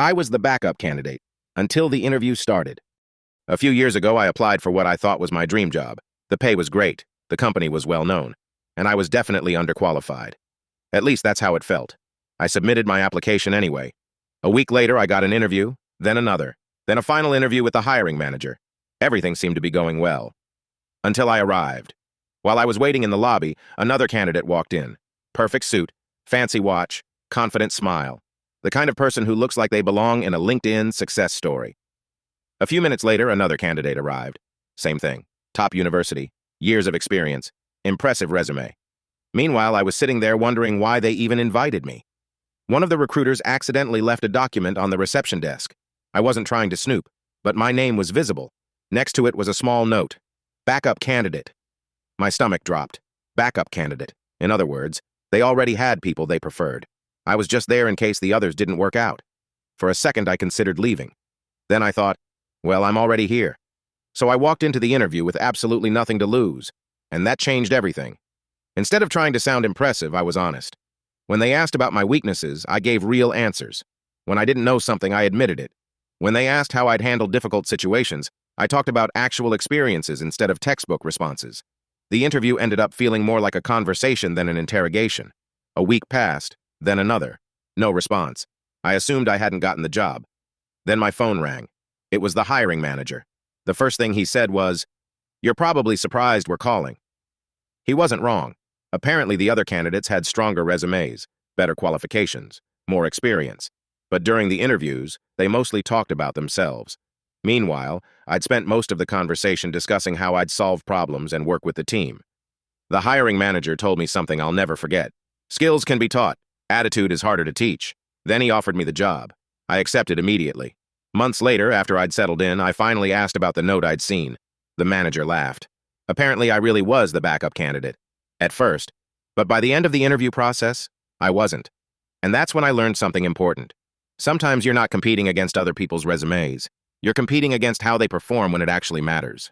I was the backup candidate until the interview started. A few years ago, I applied for what I thought was my dream job. The pay was great, the company was well known, and I was definitely underqualified. At least that's how it felt. I submitted my application anyway. A week later, I got an interview, then another, then a final interview with the hiring manager. Everything seemed to be going well. Until I arrived. While I was waiting in the lobby, another candidate walked in. Perfect suit, fancy watch, confident smile. The kind of person who looks like they belong in a LinkedIn success story. A few minutes later, another candidate arrived. Same thing. Top university, years of experience, impressive resume. Meanwhile, I was sitting there wondering why they even invited me. One of the recruiters accidentally left a document on the reception desk. I wasn't trying to snoop, but my name was visible. Next to it was a small note. Backup candidate. My stomach dropped. Backup candidate. In other words, they already had people they preferred. I was just there in case the others didn't work out. For a second, I considered leaving. Then I thought, well, I'm already here. So I walked into the interview with absolutely nothing to lose, and that changed everything. Instead of trying to sound impressive, I was honest. When they asked about my weaknesses, I gave real answers. When I didn't know something, I admitted it. When they asked how I'd handled difficult situations, I talked about actual experiences instead of textbook responses. The interview ended up feeling more like a conversation than an interrogation. A week passed, then another. No response. I assumed I hadn't gotten the job. Then my phone rang. It was the hiring manager. The first thing he said was, "You're probably surprised we're calling." He wasn't wrong. Apparently the other candidates had stronger resumes, better qualifications, more experience. But during the interviews, they mostly talked about themselves. Meanwhile, I'd spent most of the conversation discussing how I'd solve problems and work with the team. The hiring manager told me something I'll never forget. Skills can be taught. Attitude is harder to teach. Then he offered me the job. I accepted immediately. Months later, after I'd settled in, I finally asked about the note I'd seen. The manager laughed. Apparently, I really was the backup candidate. At first. But by the end of the interview process, I wasn't. And that's when I learned something important. Sometimes you're not competing against other people's resumes. You're competing against how they perform when it actually matters.